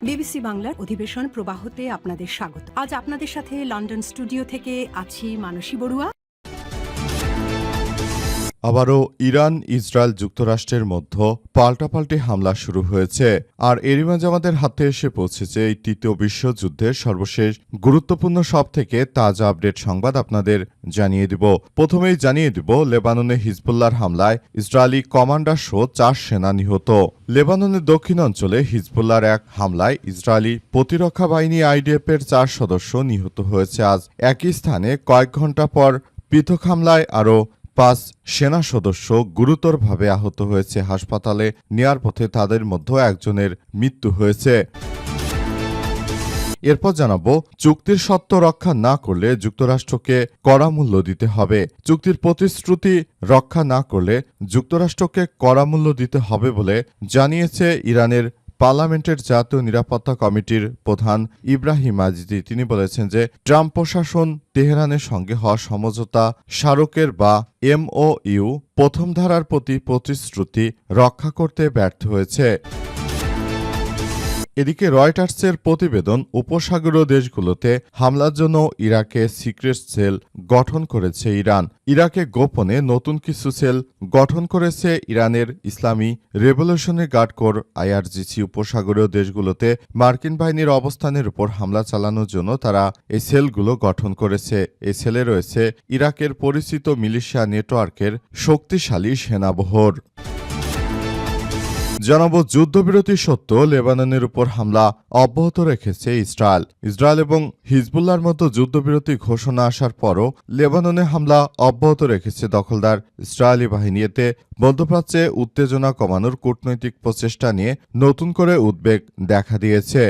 BBC বাংলার অধিবেশন প্রবাহতে আপনাদের স্বাগত। আজ আপনাদের সাথে লন্ডন স্টুডিও থেকে আছি মানসী বড়ুয়া। আবারও ইরান ইসরায়েল যুক্তরাষ্ট্রের মধ্যে পাল্টাপাল্টি হামলা শুরু হয়েছে। আর এরই মাঝে আমাদের হাতে এসে পৌঁছেছে এই তৃতীয় বিশ্বযুদ্ধের সর্বশেষ গুরুত্বপূর্ণ সবথেকে তাজা আপডেট সংবাদ আপনাদের জানিয়ে দিব। প্রথমেই জানিয়ে দিব, লেবাননে হিজবুল্লাহর হামলায় ইসরায়েলি কমান্ডার সহ 4 সেনা নিহত। লেবাননের দক্ষিণাঞ্চলে হিজবুল্লাহর এক হামলায় ইসরায়েলি প্রতিরক্ষা বাহিনী আইডিএফের 4 সদস্য নিহত হয়েছে। আজ একই স্থানে কয়েক ঘণ্টা পর পৃথক হামলায় আরও 5 সেনা সদস্য গুরুতরভাবে আহত হয়েছে। হাসপাতালে নেয়ার পথে তাদের মধ্যে একজনের মৃত্যু হয়েছে। এরপর জানাবো, চুক্তির শর্ত রক্ষা না করলে যুক্তরাষ্ট্রকে কড়া মূল্য দিতে হবে। চুক্তির প্রতিশ্রুতি রক্ষা না করলে যুক্তরাষ্ট্রকে কড়া মূল্য দিতে হবে বলে জানিয়েছে ইরানের পার্লামেন্টের জাতীয় নিরাপত্তা কমিটির প্রধান ইব্রাহিম আজিজি। তিনি বলেছেন যে ট্রাম্প প্রশাসন তেহরানের সঙ্গে হওয়া সমঝোতা স্মারকের বা MOU প্রথম ধারার প্রতি প্রতিশ্রুতি রক্ষা করতে ব্যর্থ হয়েছে। এদিকে রয়টার্সের প্রতিবেদন, উপসাগরীয় দেশগুলোতে হামলার জন্য ইরাকে সিক্রেট সেল গঠন করেছে ইরান। ইরাকে গোপনে নতুন কিছু সেল গঠন করেছে ইরানের ইসলামী রেভলিউশনারি গার্ড কোর IRGC। উপসাগরীয় দেশগুলোতে মার্কিন বাহিনীর অবস্থানের উপর হামলা চালানোর জন্য তারা এই সেলগুলো গঠন করেছে। এই সেলে রয়েছে ইরাকের পরিচিত মিলিশিয়া নেটওয়ার্কের শক্তিশালী সেনাবহর। জানাবো, যুদ্ধবিরতি সত্ত্বেও লেবাননের উপর হামলা অব্যাহত রেখেছে ইসরায়েল এবং হিজবুল্লাহর মতো যুদ্ধবিরতি ঘোষণা আসার পরও লেবাননে হামলা অব্যাহত রেখেছে দখলদার ইসরায়েলি বাহিনী। এতে মধ্যপ্রাচ্যে উত্তেজনা কমানোর কূটনৈতিক প্রচেষ্টা নিয়ে নতুন করে উদ্বেগ দেখা দিয়েছে।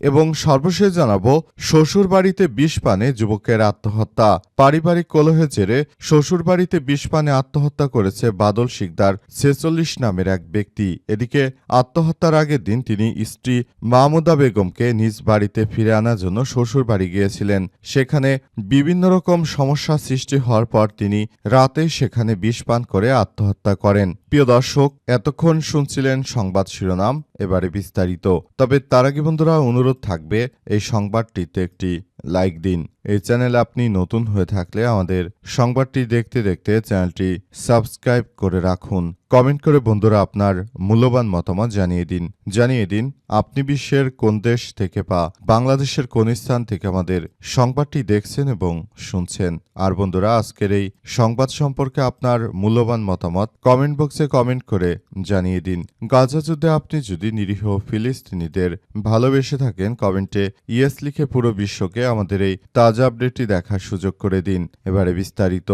এবং সর্বশেষ জানাবো, শ্বশুরবাড়িতে বিষ পানে যুবকের আত্মহত্যা। পারিবারিক কলহের জেরে শ্বশুরবাড়িতে বিষ পানে আত্মহত্যা করেছে বাদল শিকদার 46 নামের এক ব্যক্তি। এদিকে আত্মহত্যার আগের দিন তিনি স্ত্রী মাহমুদা বেগমকে নিজ বাড়িতে ফিরে আনার জন্য শ্বশুরবাড়ি গিয়েছিলেন। সেখানে বিভিন্ন রকম সমস্যা সৃষ্টি হওয়ার পর তিনি রাতেই সেখানে বিষ পান করে আত্মহত্যা করেন। প্রিয় দর্শক, এতক্ষণ শুনছিলেন সংবাদ শিরোনাম, এবারে বিস্তারিত। তবে তার আগে বন্ধুরা অনুরোধ থাকবে, এই সংবাদটিতে একটি লাইক দিন। এই চ্যানেলে আপনি নতুন হয়ে থাকলে আমাদের সংবাদটি দেখতে দেখতে চ্যানেলটি সাবস্ক্রাইব করে রাখুন। কমেন্ট করে বন্ধুরা আপনার মূল্যবান মতামত জানিয়ে দিন আপনি বিশ্বের কোন দেশ থেকে বা বাংলাদেশের কোন স্থান থেকে আমাদের সংবাদটি দেখছেন এবং শুনছেন। আর বন্ধুরা, আজকের এই সংবাদ সম্পর্কে আপনার মূল্যবান মতামত কমেন্ট বক্সে কমেন্ট করে জানিয়ে দিন। গাজা যুদ্ধে আপনি যদি নিরীহ ফিলিস্তিনিদের ভালোবেসে থাকেন, কমেন্টে ইয়েস লিখে পুরো বিশ্বকে আমাদের এই তাজা আপডেটটি দেখার সুযোগ করে দিন। এবারে বিস্তারিত।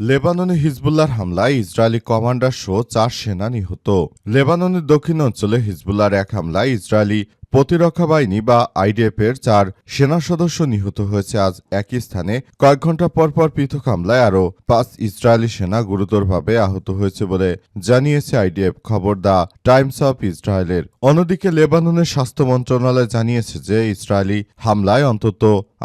লেবাননে হিজবুল্লাহর হামলায় ইসরায়েলি কমান্ডার সহ 4 সেনা নিহত। লেবাননের দক্ষিণ অঞ্চলে হিজবুল্লাহর এক হামলায় ইসরায়েলি প্রতিরক্ষা বাহিনী বা IDF-এর 4 সেনা সদস্য নিহত হয়েছে। আজ একই স্থানে কয়েক ঘণ্টা পর পৃথক হামলায় আরও 5 ইসরায়েলি সেনা গুরুতরভাবে আহত হয়েছে বলে জানিয়েছে IDF। খবর দ্য টাইমস অফ ইসরায়েলের। অন্যদিকে লেবাননের স্বাস্থ্য মন্ত্রণালয় জানিয়েছে যে ইসরায়েলি হামলায় অন্তত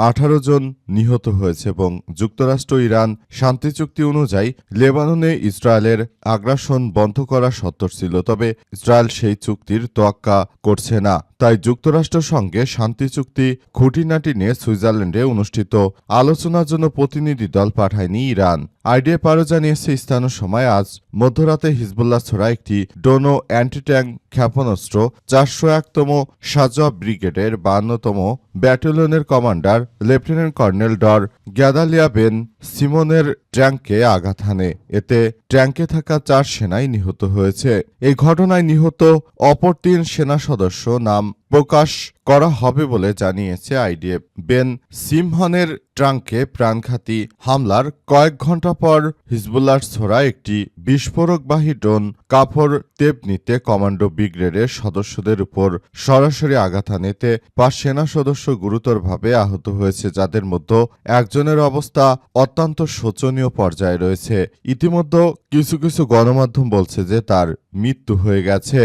18 জন নিহত হয়েছে এবং যুক্তরাষ্ট্র ইরান শান্তি চুক্তি অনুযায়ী লেবাননে ইসরায়েলের আগ্রাসন বন্ধ করা শর্ত ছিল। তবে ইসরায়েল সেই চুক্তির তোয়াক্কা করছে না। তাই যুক্তরাষ্ট্রের সঙ্গে শান্তি চুক্তি খুঁটিনাটি নিয়ে সুইজারল্যান্ডে অনুষ্ঠিত আলোচনার জন্য প্রতিনিধি দল পাঠায়নি ইরান। IDF আরও জানিয়েছে, স্থানীয় সময় আজ মধ্যরাতে হিজবুল্লাহ ছোড়া একটি ড্রোন অ্যান্টি ট্যাঙ্ক ক্ষেপণাস্ত্র 401তম সাজোয়া ব্রিগেডের 52তম ব্যাটালিয়নের কমান্ডার লেফটেন্যান্ট কর্নেল ডর গ্যাদালিয়া বেন সিমনের ট্যাঙ্কে আঘাত হানে। এতে ট্যাঙ্কে থাকা 4 সেনাই নিহত হয়েছে। এই ঘটনায় নিহত অপর 3 সেনা সদস্য নাম প্রকাশ করা হবে বলে জানিয়েছে IDF। বেন সিমহনের ট্রাঙ্কে প্রাণঘাতী হামলার কয়েক ঘণ্টা পর হিজবুল্লাহর ছোড়া একটি বিস্ফোরকবাহী ড্রোন কাফর তেবনিতে কমান্ডো ব্রিগেডের সদস্যদের উপর সরাসরি আঘাত হানে। এতে 5 সেনা সদস্য গুরুতরভাবে আহত হয়েছে, যাদের মধ্যে একজনের অবস্থা অত্যন্ত শোচনীয় পর্যায়ে রয়েছে। ইতিমধ্যে কিছু গণমাধ্যম বলছে যে তার মৃত্যু হয়ে গেছে।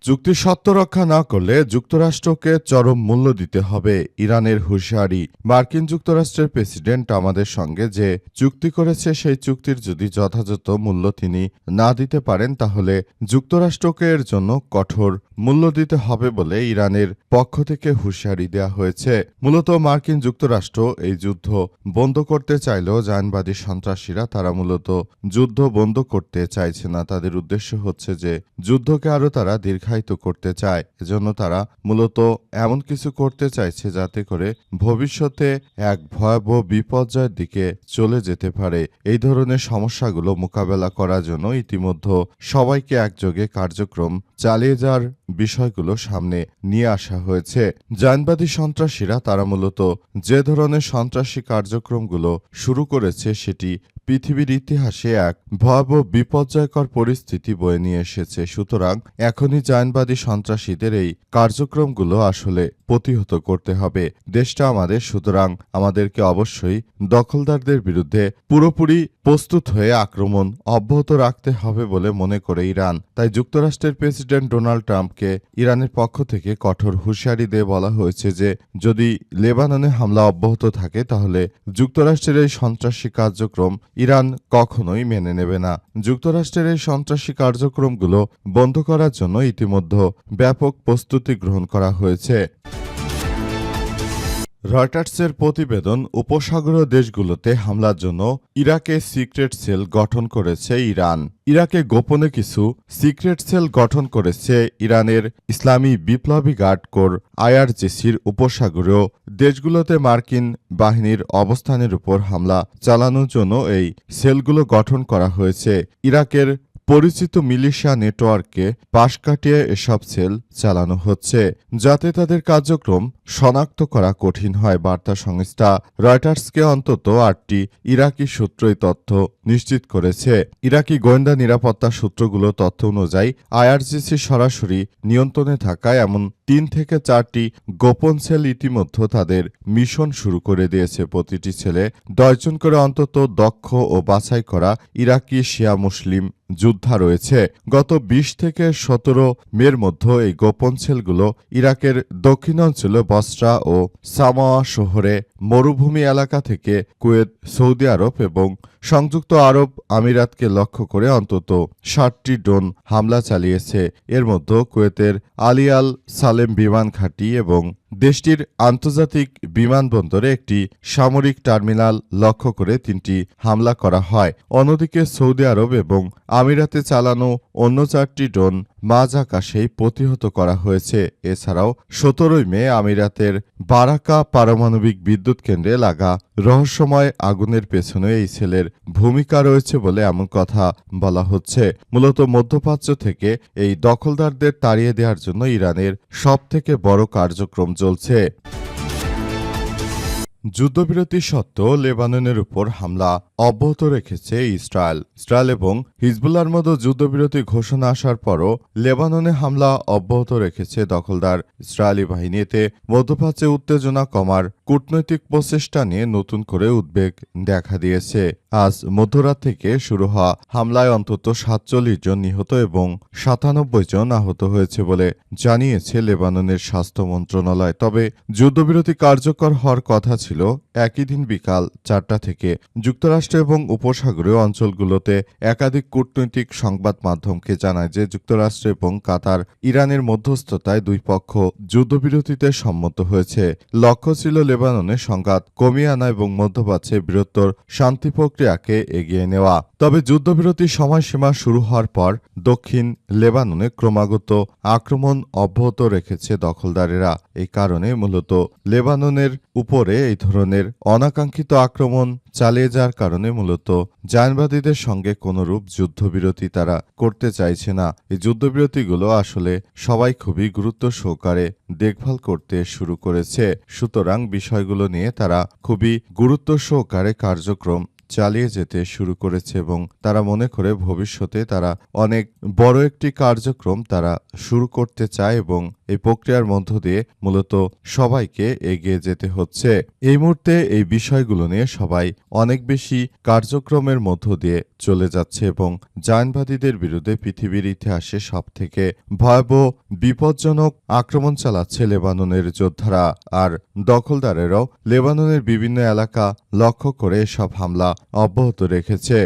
চুক্তির শর্ত রক্ষা না করলে যুক্তরাষ্ট্রকে চরম মূল্য দিতে হবে, ইরানের হুঁশিয়ারি। মার্কিন যুক্তরাষ্ট্রের প্রেসিডেন্ট আমাদের সঙ্গে যে চুক্তি করেছে সেই চুক্তির যদি যথাযথ মূল্য তিনি না দিতে পারেন তাহলে যুক্তরাষ্ট্রকে এর জন্য কঠোর মূল্য দিতে হবে বলে ইরানের পক্ষ থেকে হুঁশিয়ারি দেওয়া হয়েছে। মূলত মার্কিন যুক্তরাষ্ট্র এই যুদ্ধ বন্ধ করতে চাইলেও জায়নবাদী সন্ত্রাসীরা তারা মূলত যুদ্ধ বন্ধ করতে চাইছে না। তাদের উদ্দেশ্য হচ্ছে যে যুদ্ধকে আরও তারা দীর্ঘায়িত করতে চায়। এজন্য তারা মূলত এমন কিছু করতে চাইছে যাতে করে ভবিষ্যতে এক ভয়াবহ বিপর্যয়ের দিকে চলে যেতে পারে। এই ধরনের সমস্যাগুলো মোকাবেলা করার জন্য ইতিমধ্যে সবাইকে একযোগে কার্যক্রম চালিয়ে যাওয়ার বিষয়গুলো সামনে নিয়ে আসা হয়েছে। জায়নবাদী সন্ত্রাসীরা তারা মূলত যে ধরনের সন্ত্রাসী কার্যক্রমগুলো শুরু করেছে সেটি পৃথিবীর ইতিহাসে এক ভয়াবহ বিপর্যয়কর পরিস্থিতি বয়ে নিয়ে এসেছে। সুতরাং এখনই জায়নবাদী সন্ত্রাসীদের এই কার্যক্রমগুলো আসলে প্রতিহত করতে হবে দেশটা আমাদের। সুতরাং আমাদেরকে অবশ্যই দখলদারদের বিরুদ্ধে পুরোপুরি প্রস্তুত হয়ে আক্রমণ অব্যাহত রাখতে হবে বলে মনে করে ইরান। তাই যুক্তরাষ্ট্রের প্রেসিডেন্ট ডোনাল্ড ট্রাম্পকে ইরানের পক্ষ থেকে কঠোর হুঁশিয়ারি দিয়ে বলা হয়েছে যে যদি লেবাননে হামলা অব্যাহত থাকে তাহলে যুক্তরাষ্ট্রের এই সন্ত্রাসী কার্যক্রম ইরান কখনোই মেনে নেবে না। যুক্তরাষ্ট্রের এই সন্ত্রাসী কার্যক্রমগুলো বন্ধ করার জন্য ইতিমধ্যে ব্যাপক প্রস্তুতি গ্রহণ করা হয়েছে। রয়টার্সের প্রতিবেদন, উপসাগরীয় দেশগুলোতে হামলার জন্য ইরাকে সিক্রেট সেল গঠন করেছে ইরান। ইরাকে গোপনে কিছু সিক্রেট সেল গঠন করেছে ইরানের ইসলামী বিপ্লবী গার্ড কোর আইআরজিসির। উপসাগরীয় দেশগুলোতে মার্কিন বাহিনীর অবস্থানের উপর হামলা চালানোর জন্য এই সেলগুলো গঠন করা হয়েছে। ইরাকের পরিচিত মিলিশিয়া নেটওয়ার্ককে পাশ কাটিয়ে এসব সেল চালানো হচ্ছে যাতে তাদের কার্যক্রম শনাক্ত করা কঠিন হয়। বার্তা সংস্থা রয়টার্সকে অন্তত 8টি ইরাকি সূত্র এই তথ্য নিশ্চিত করেছে। ইরাকি গোয়েন্দা নিরাপত্তা সূত্রগুলো তথ্য অনুযায়ী আইআরজিসি সরাসরি নিয়ন্ত্রণে থাকায় এমন 3 থেকে 4টি গোপন সেল ইতিমধ্যে তাদের মিশন শুরু করে দিয়েছে। প্রতিটি ছেলে 10 জন করে অন্তত দক্ষ ও বাছাই করা ইরাকি শিয়া মুসলিম যোদ্ধা রয়েছে। গত 20 থেকে 17 মের মধ্যে এই গোপন সেলগুলো ইরাকের দক্ষিণাঞ্চলে বসরা ও সামাওয়া শহরে মরুভূমি এলাকা থেকে কুয়েত, সৌদি আরব এবং সংযুক্ত আরব আমিরাতকে লক্ষ্য করে অন্তত 60টি ড্রোন হামলা চালিয়েছে। এর মধ্যে কুয়েতের আলী আল সালেম বিমান ঘাঁটি এবং দেশটির আন্তর্জাতিক বিমানবন্দরে একটি সামরিক টার্মিনাল লক্ষ্য করে 3টি হামলা করা হয়। অন্যদিকে সৌদি আরব এবং আমিরাতে চালানো অন্য 4টি ড্রোন মাঝ আকাশেই প্রতিহত করা হয়েছে। এছাড়াও 17 মে আমিরাতের বারাকা পারমাণবিক বিদ্যুৎ কেন্দ্রে লাগা রহস্যময় আগুনের পেছনে এই সেলের ভূমিকা রয়েছে বলে এমন কথা বলা হচ্ছে। মূলত মধ্যপ্রাচ্য থেকে এই দখলদারদের তাড়িয়ে দেওয়ার জন্য ইরানের সবথেকে বড় কার্যক্রম চলছে। যুদ্ধবিরতি সত্ত্বেও লেবাননের উপর হামলা অব্যাহত রেখেছে ইসরায়েল এবং হিজবুল্লাহর মতো যুদ্ধবিরতি ঘোষণা আসার পরও লেবাননে হামলা অব্যাহত রেখেছে দখলদার ইসরায়েলি বাহিনী। এতে মধ্যপ্রাচ্যে উত্তেজনা কমার কূটনৈতিক প্রচেষ্টা নিয়ে নতুন করে উদ্বেগ দেখা দিয়েছে। আজ মধ্যরাত থেকে শুরু হওয়া হামলায় অন্তত 47 জন নিহত এবং 97 জন আহত হয়েছে বলে জানিয়েছে লেবাননের স্বাস্থ্য মন্ত্রণালয়। তবে যুদ্ধবিরতি কার্যকর হওয়ার কথা ছিল একই দিন বিকাল 4টা থেকে। যুক্তরাষ্ট্র এবং উপসাগরীয় অঞ্চলগুলোতে একাধিক কূটনৈতিক সংবাদ মাধ্যমকে জানায় যে যুক্তরাষ্ট্র এবং কাতার ইরানের মধ্যস্থতায় দুই পক্ষ যুদ্ধবিরতিতে সম্মত হয়েছে। লক্ষ্য ছিল লেবাননে সংঘাত কমিয়ে আনা এবং মধ্যপ্রাচ্যে বৃহত্তর শান্তি প্রক্রিয়াকে এগিয়ে নেওয়া। তবে যুদ্ধবিরতির সময়সীমা শুরু হওয়ার পর দক্ষিণ লেবাননে ক্রমাগত আক্রমণ অব্যাহত রেখেছে দখলদারেরা। এই কারণে মূলত লেবাননের উপরে এই ধরনের অনাকাঙ্ক্ষিত আক্রমণ চালিয়ে যাওয়ার কারণে মূলত জায়নবাদীদের সঙ্গে কোনরূপ যুদ্ধবিরতি তারা করতে চাইছে না। এই যুদ্ধবিরতিগুলো আসলে সবাই খুবই গুরুত্ব সহকারে দেখভাল করতে শুরু করেছে। সুতরাং বিষয়গুলো নিয়ে তারা খুবই গুরুত্ব সহকারে কার্যক্রম চালিয়ে যেতে শুরু করেছে এবং তারা মনে করে ভবিষ্যতে তারা অনেক বড় একটি কার্যক্রম তারা শুরু করতে চায় এবং এই প্রক্রিয়ার মধ্য দিয়ে মূলত সবাইকে এগিয়ে যেতে হচ্ছে। এই মুহূর্তে এই বিষয়গুলো নিয়ে সবাই অনেক বেশি কার্যক্রমের মধ্য দিয়ে চলে যাচ্ছে এবং জায়নবাদীদের বিরুদ্ধে পৃথিবীর ইতিহাসে সবথেকে ভয়াবহ বিপজ্জনক আক্রমণ চালাচ্ছে লেবাননের যোদ্ধারা। আর দখলদারেরাও লেবাননের বিভিন্ন এলাকা লক্ষ্য করে সব হামলা অব্যাহত রেখেছে।